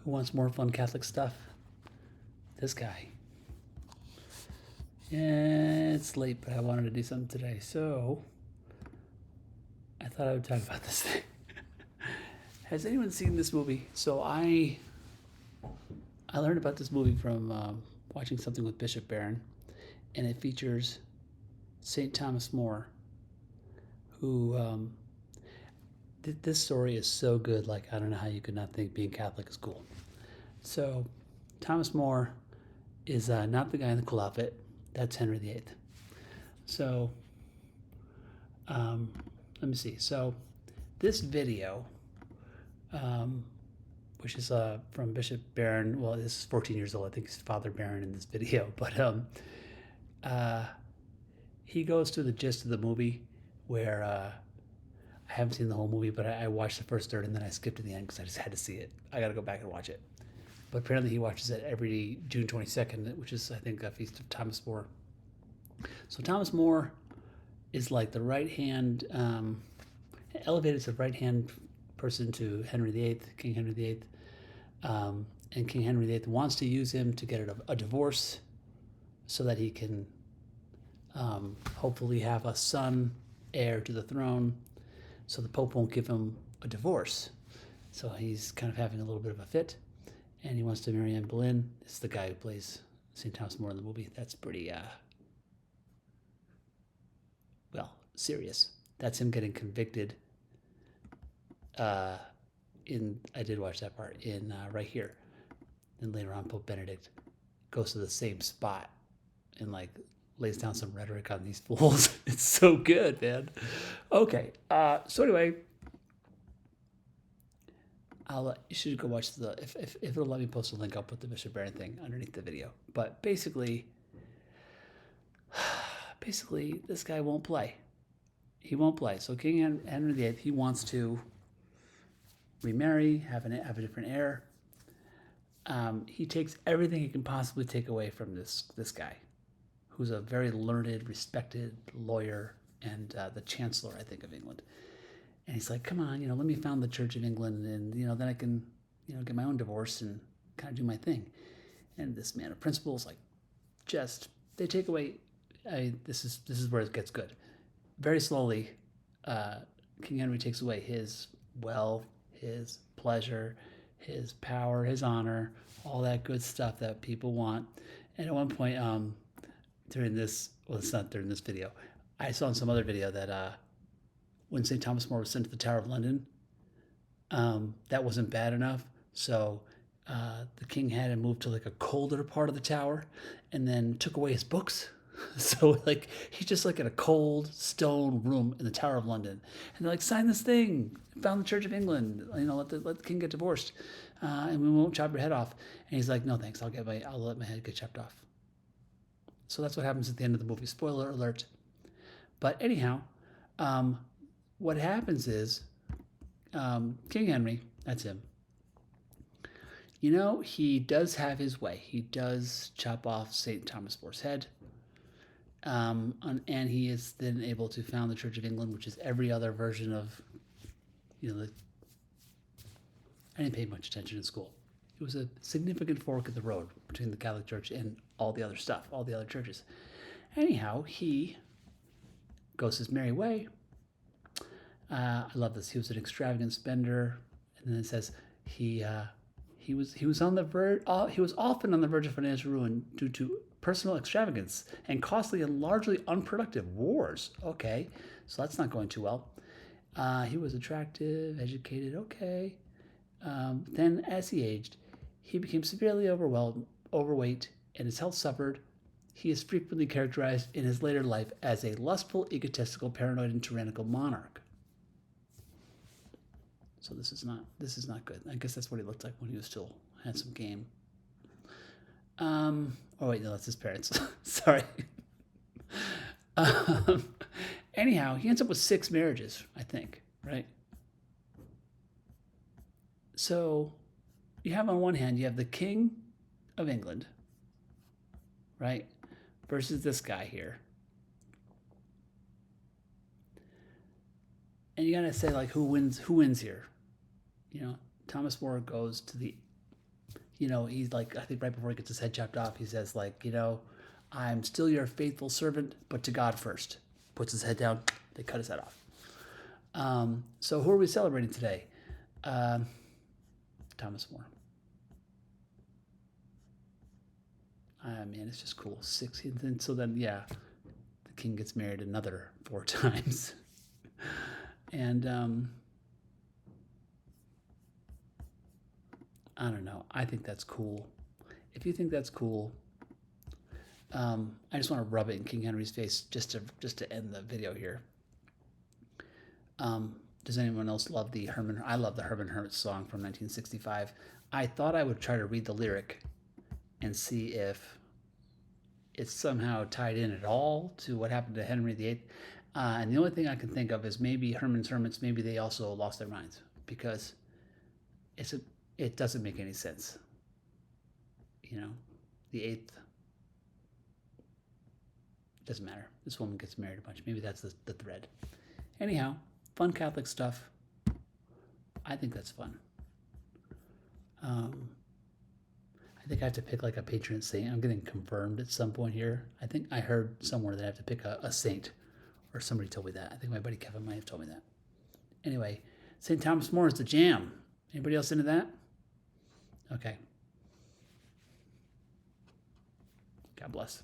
Who wants more fun Catholic stuff? This guy. Yeah, it's late, but I wanted to do something today, so I thought I would talk about this thing. Has anyone seen this movie? So I learned about this movie from watching something with Bishop Barron, and it features St. Thomas More, who this story is so good. Like, I don't know how you could not think being Catholic is cool. So Thomas More is not the guy in the cool outfit. That's Henry VIII. So let me see. So this video, um, which is from Bishop Barron. Well, this is 14 years old. I think it's Father Barron in this video. But uh, he goes through the gist of the movie where I haven't seen the whole movie, but I watched the first third and then I skipped to the end because I just had to see it. I got to go back and watch it. But apparently he watches it every June 22nd, which is, I think, a feast of Thomas More. So Thomas More is like the right hand, elevated as the right hand person to Henry VIII, King Henry VIII. And King Henry VIII wants to use him to get a divorce so that he can hopefully have a son heir to the throne, so the Pope won't give him a divorce. So he's kind of having a little bit of a fit, and he wants to marry Anne Boleyn. It's the guy who plays St. Thomas More in the movie. That's pretty, serious. That's him getting convicted. I did watch that part in right here. Then later on, Pope Benedict goes to the same spot and like lays down some rhetoric on these fools. It's so good, man. Okay. So anyway, you should go watch if it'll let me post a link, I'll put the Bishop Barron thing underneath the video. But basically, this guy won't play. He won't play. So King Henry VIII, he wants to remarry, have a different heir. He takes everything he can possibly take away from this guy, who's a very learned, respected lawyer and the Chancellor, I think, of England. And he's like, come on, let me found the Church of England, and then I can, get my own divorce and kind of do my thing. And this man of principles, like, just they take away. This is where it gets good. Very slowly, King Henry takes away his wealth, his pleasure, his power, his honor, all that good stuff that people want. And at one point, during this, well, it's not during this video, I saw in some other video that when St. Thomas More was sent to the Tower of London, that wasn't bad enough. So the king had him moved to like a colder part of the tower and then took away his books. So like he's just like in a cold stone room in the Tower of London, and they're like, sign this thing, found the Church of England, let the king get divorced, and we won't chop your head off. And he's like, no thanks, I'll let my head get chopped off. So that's what happens at the end of the movie. Spoiler alert. But anyhow, what happens is King Henry, that's him. He does have his way. He does chop off St. Thomas More's head. And he is then able to found the Church of England, which is every other version of, I didn't pay much attention in school. It was a significant fork in the road between the Catholic Church and all the other stuff, all the other churches. Anyhow, he goes his merry way. I love this. He was an extravagant spender, and then it says he was on the verge. He was often on the verge of financial ruin due to personal extravagance and costly and largely unproductive wars. Okay, so that's not going too well. He was attractive, educated. Okay. Then, as he aged, he became severely overweight, and his health suffered. He is frequently characterized in his later life as a lustful, egotistical, paranoid, and tyrannical monarch. So this is not good. I guess that's what he looked like when he was still had some game. Oh wait, no, that's his parents. Sorry. Anyhow, he ends up with 6 marriages, I think, right? So you have on one hand, you have the King of England, right? Versus this guy here. And you gotta say, like, who wins here? Thomas More goes to the he's like, I think right before he gets his head chopped off, he says like, I'm still your faithful servant, but to God first. Puts his head down. They cut his head off. So who are we celebrating today? Thomas More. Man, it's just cool. 16th, and so then the king gets married another 4 times, and I don't know. I think that's cool. If you think that's cool, I just want to rub it in King Henry's face just to end the video here. Does anyone else love the Herman? I love the Herman Hermit song from 1965. I thought I would try to read the lyric and see if it's somehow tied in at all to what happened to Henry VIII. And the only thing I can think of is maybe Herman's Hermits, maybe they also lost their minds, because it doesn't make any sense. The eighth, doesn't matter. This woman gets married a bunch. Maybe that's the thread. Anyhow, fun Catholic stuff. I think that's fun. I think I have to pick like a patron saint. I'm getting confirmed at some point here. I think I heard somewhere that I have to pick a saint, or somebody told me that. I think my buddy Kevin might have told me that. Anyway, St. Thomas More is the jam. Anybody else into that? Okay. God bless.